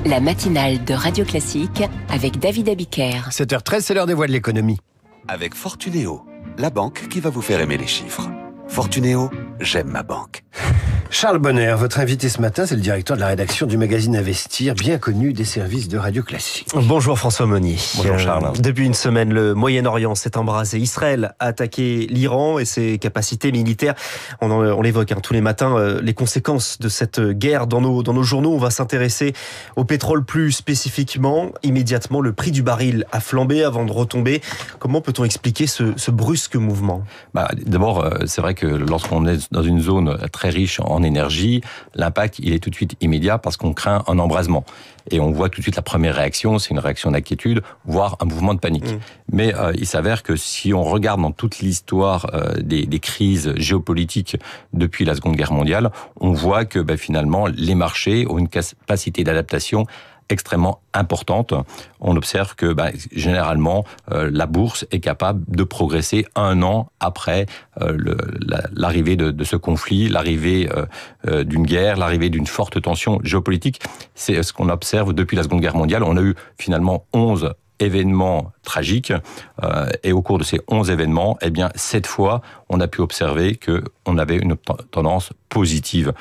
La matinale de Radio Classique avec David Abiker. 7h13, c'est l'heure des voix de l'économie. Avec Fortunéo, la banque qui va vous faire aimer les chiffres. Fortunéo, j'aime ma banque. Charles Bonner, votre invité ce matin, c'est le directeur de la rédaction du magazine Investir, bien connu des services de Radio Classique. Bonjour François Monnier. Bonjour Charles. Depuis une semaine, le Moyen-Orient s'est embrasé. Israël a attaqué l'Iran et ses capacités militaires. On l'évoque tous les matins, les conséquences de cette guerre dans nos journaux. On va s'intéresser au pétrole plus spécifiquement. Immédiatement, le prix du baril a flambé avant de retomber. Comment peut-on expliquer ce brusque mouvement ? D'abord, c'est vrai que lorsqu'on est dans une zone très riche en énergie, l'impact il est tout de suite immédiat parce qu'on craint un embrasement. Et on voit tout de suite la première réaction, c'est une réaction d'inquiétude, voire un mouvement de panique. Mais il s'avère que si on regarde dans toute l'histoire des crises géopolitiques depuis la Seconde Guerre mondiale, on voit que finalement les marchés ont une capacité d'adaptation extrêmement importante. On observe que généralement la bourse est capable de progresser un an après l'arrivée de ce conflit, l'arrivée d'une guerre, l'arrivée d'une forte tension géopolitique. C'est ce qu'on observe depuis la Seconde Guerre mondiale. On a eu finalement 11 événements tragiques et au cours de ces 11 événements, 7 fois, on a pu observer qu'on avait une tendance positive.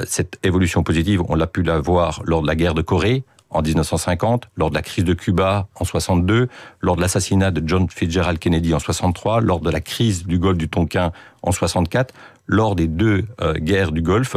Cette évolution positive, on l'a pu la voir lors de la guerre de Corée, en 1950, lors de la crise de Cuba en 62, lors de l'assassinat de John Fitzgerald Kennedy en 63, lors de la crise du golfe du Tonkin en 64, lors des deux guerres du Golfe,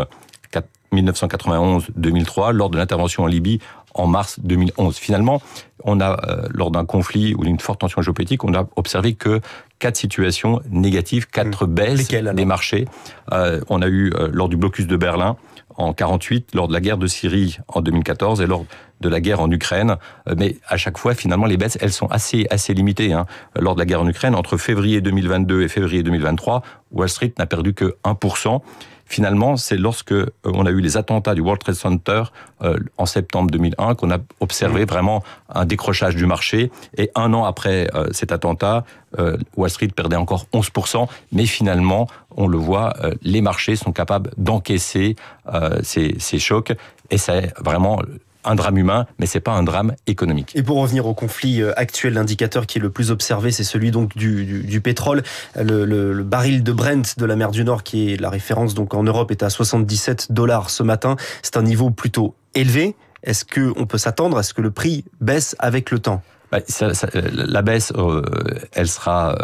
1991-2003, lors de l'intervention en Libye en mars 2011. Finalement, on a, lors d'un conflit ou d'une forte tension géopolitique, on a observé que 4 situations négatives, 4 baisses des marchés. On a eu lors du blocus de Berlin en 48, lors de la guerre de Syrie en 2014 et lors de la guerre en Ukraine. Mais à chaque fois, finalement, les baisses, elles sont assez limitées. Lors de la guerre en Ukraine, entre février 2022 et février 2023, Wall Street n'a perdu que 1%. Finalement, c'est lorsque on a eu les attentats du World Trade Center en septembre 2001 qu'on a observé vraiment un décrochage du marché. Et un an après cet attentat, Wall Street perdait encore 11%. Mais finalement, on le voit, les marchés sont capables d'encaisser ces chocs. Et c'est vraiment un drame humain, mais c'est pas un drame économique. Et pour revenir au conflit actuel, l'indicateur qui est le plus observé, c'est celui donc du pétrole. Le baril de Brent de la mer du Nord, qui est la référence donc en Europe, est à $77 ce matin. C'est un niveau plutôt élevé. Est-ce qu'on peut s'attendre à ce que le prix baisse avec le temps ? La baisse, elle sera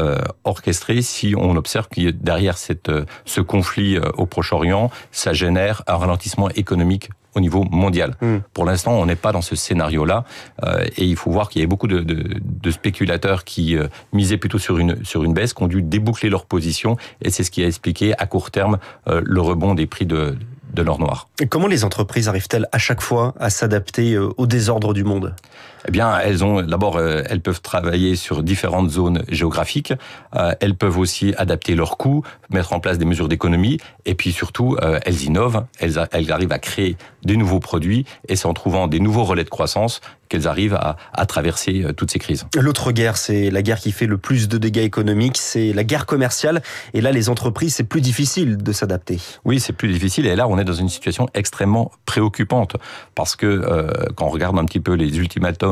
orchestrée si on observe que derrière ce conflit au Proche-Orient, ça génère un ralentissement économique au niveau mondial. Pour l'instant, on n'est pas dans ce scénario-là, et il faut voir qu'il y a beaucoup de spéculateurs qui misaient plutôt sur une baisse, qui ont dû déboucler leur position, et c'est ce qui a expliqué à court terme le rebond des prix de l'or noir. Et comment les entreprises arrivent-elles à chaque fois à s'adapter au désordre du monde ? Elles peuvent travailler sur différentes zones géographiques. Elles peuvent aussi adapter leurs coûts, mettre en place des mesures d'économie. Et puis surtout, elles innovent. Elles arrivent à créer des nouveaux produits. Et c'est en trouvant des nouveaux relais de croissance qu'elles arrivent à traverser toutes ces crises. L'autre guerre, c'est la guerre qui fait le plus de dégâts économiques. C'est la guerre commerciale. Et là, les entreprises, c'est plus difficile de s'adapter. Oui, c'est plus difficile. Et là, on est dans une situation extrêmement préoccupante. Parce que quand on regarde un petit peu les ultimatums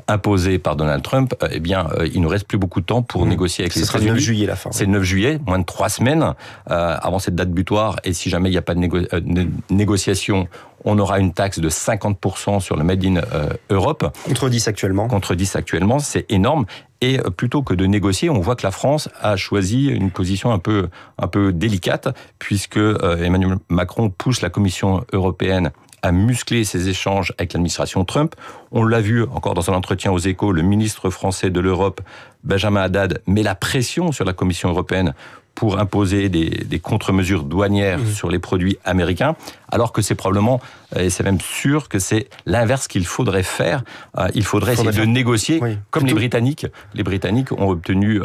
imposés par Donald Trump, il ne reste plus beaucoup de temps pour négocier avec les États-Unis. C'est le 9 juillet la fin. C'est le 9 juillet, moins de 3 semaines avant cette date butoir. Et si jamais il n'y a pas de négociation, on aura une taxe de 50% sur le Made in Europe. Contre 10 actuellement. Contre 10 actuellement, c'est énorme. Et plutôt que de négocier, on voit que la France a choisi une position un peu délicate, puisque Emmanuel Macron pousse la Commission européenne à muscler ses échanges avec l'administration Trump. On l'a vu encore dans un entretien aux Échos, le ministre français de l'Europe, Benjamin Haddad, met la pression sur la Commission européenne pour imposer des contre-mesures douanières sur les produits américains, alors que c'est probablement, et c'est même sûr que c'est l'inverse qu'il faudrait faire. Il faudrait essayer de négocier, comme les Britanniques. Les Britanniques ont obtenu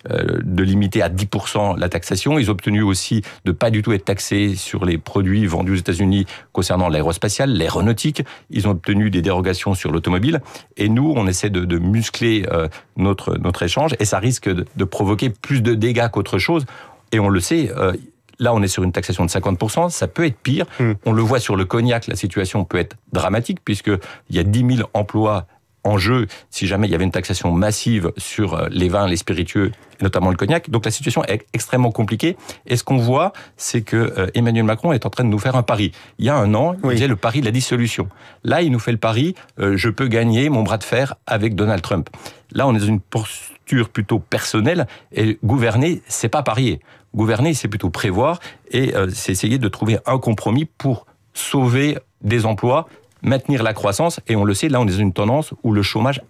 de limiter à 10% la taxation. Ils ont obtenu aussi de pas du tout être taxés sur les produits vendus aux États-Unis concernant l'aérospatiale, l'aéronautique. Ils ont obtenu des dérogations sur l'automobile. Et nous, on essaie de muscler notre échange, et ça risque de provoquer plus de dégâts qu'autre chose. Et on le sait, Là, on est sur une taxation de 50%. Ça peut être pire. On le voit sur le cognac. La situation peut être dramatique puisqu'il y a 10 000 emplois en jeu si jamais il y avait une taxation massive sur les vins, les spiritueux, et notamment le cognac. Donc la situation est extrêmement compliquée. Et ce qu'on voit, c'est que Emmanuel Macron est en train de nous faire un pari. Il y a un an, il faisait le pari de la dissolution. Là, il nous fait le pari, je peux gagner mon bras de fer avec Donald Trump. Là, on est dans une posture plutôt personnelle. Et gouverner, c'est pas parier. Gouverner, c'est plutôt prévoir. Et c'est essayer de trouver un compromis pour sauver des emplois, maintenir la croissance, et on le sait, là on est dans une tendance où le chômage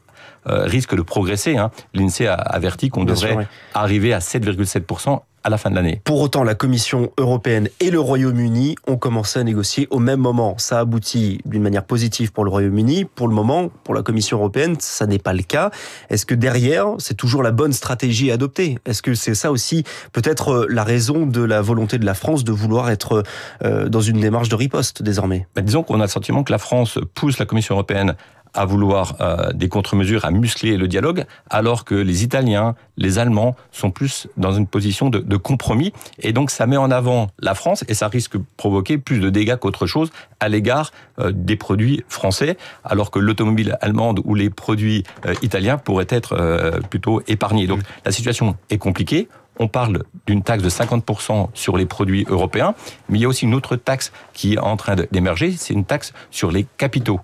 risque de progresser. L'INSEE a averti qu'on devrait arriver à 7,7% à la fin de l'année. Pour autant, la Commission européenne et le Royaume-Uni ont commencé à négocier au même moment. Ça aboutit d'une manière positive pour le Royaume-Uni. Pour le moment, pour la Commission européenne, ça n'est pas le cas. Est-ce que derrière, c'est toujours la bonne stratégie à adopter ? Est-ce que c'est ça aussi peut-être la raison de la volonté de la France de vouloir être dans une démarche de riposte désormais ? Disons qu'on a le sentiment que la France pousse la Commission européenne à vouloir des contre-mesures, à muscler le dialogue, alors que les Italiens, les Allemands sont plus dans une position de compromis. Et donc ça met en avant la France et ça risque de provoquer plus de dégâts qu'autre chose à l'égard des produits français, alors que l'automobile allemande ou les produits italiens pourraient être plutôt épargnés. Donc la situation est compliquée. On parle d'une taxe de 50% sur les produits européens, mais il y a aussi une autre taxe qui est en train d'émerger, c'est une taxe sur les capitaux,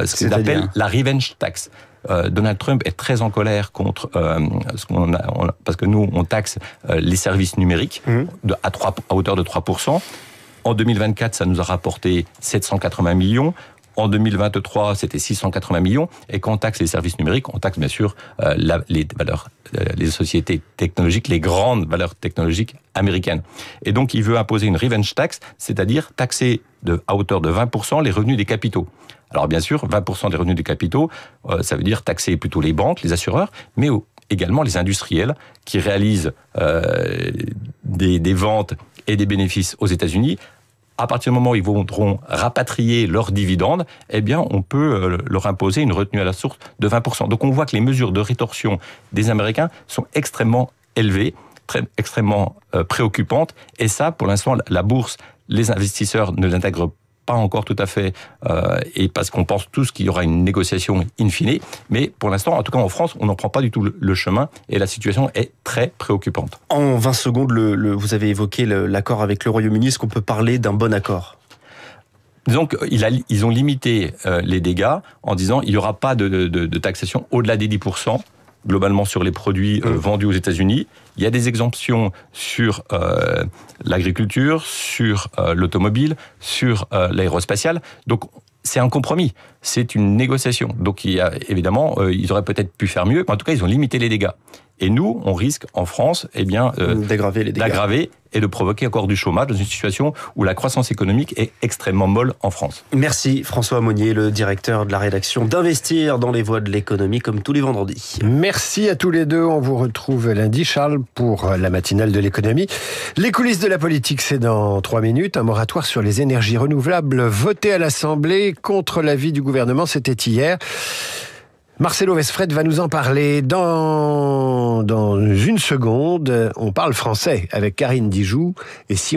ce qu'on appelle la revenge tax. Donald Trump est très en colère contre parce que nous, on taxe les services numériques à hauteur de 3%. En 2024, ça nous a rapporté 780 millions. En 2023, c'était 680 millions. Et quand on taxe les services numériques, on taxe bien sûr les valeurs, les sociétés technologiques, les grandes valeurs technologiques américaines. Et donc, il veut imposer une revenge tax, c'est-à-dire taxer à hauteur de 20% les revenus des capitaux. Alors bien sûr, 20% des revenus des capitaux, ça veut dire taxer plutôt les banques, les assureurs, mais également les industriels qui réalisent des ventes et des bénéfices aux États-Unis. À partir du moment où ils voudront rapatrier leurs dividendes, eh bien, on peut leur imposer une retenue à la source de 20%. Donc, on voit que les mesures de rétorsion des Américains sont extrêmement élevées, extrêmement préoccupantes. Et ça, pour l'instant, la bourse, les investisseurs ne l'intègrent pas encore tout à fait, et parce qu'on pense tous qu'il y aura une négociation in fine. Mais pour l'instant, en tout cas en France, on n'en prend pas du tout le chemin et la situation est très préoccupante. En 20 secondes, vous avez évoqué l'accord avec le Royaume-Uni. Est-ce qu'on peut parler d'un bon accord ? Disons qu'ils ont limité les dégâts en disant qu'il n'y aura pas de taxation au-delà des 10%. Globalement sur les produits vendus aux États-Unis. Il y a des exemptions sur l'agriculture, sur l'automobile, sur l'aérospatiale. Donc, c'est un compromis, c'est une négociation. Donc, il y a, évidemment, ils auraient peut-être pu faire mieux, mais en tout cas, ils ont limité les dégâts. Et nous, on risque, en France, d'aggraver les dégâts. D'aggraver et de provoquer encore du chômage dans une situation où la croissance économique est extrêmement molle en France. Merci François Aumonier, le directeur de la rédaction d'Investir dans les voies de l'économie, comme tous les vendredis. Merci à tous les deux. On vous retrouve lundi, Charles, pour la matinale de l'économie. Les coulisses de la politique, c'est dans 3 minutes. Un moratoire sur les énergies renouvelables voté à l'Assemblée contre l'avis du gouvernement. C'était hier. Marcelo Westfred va nous en parler dans une seconde. On parle français avec Karine Dijoux. Et si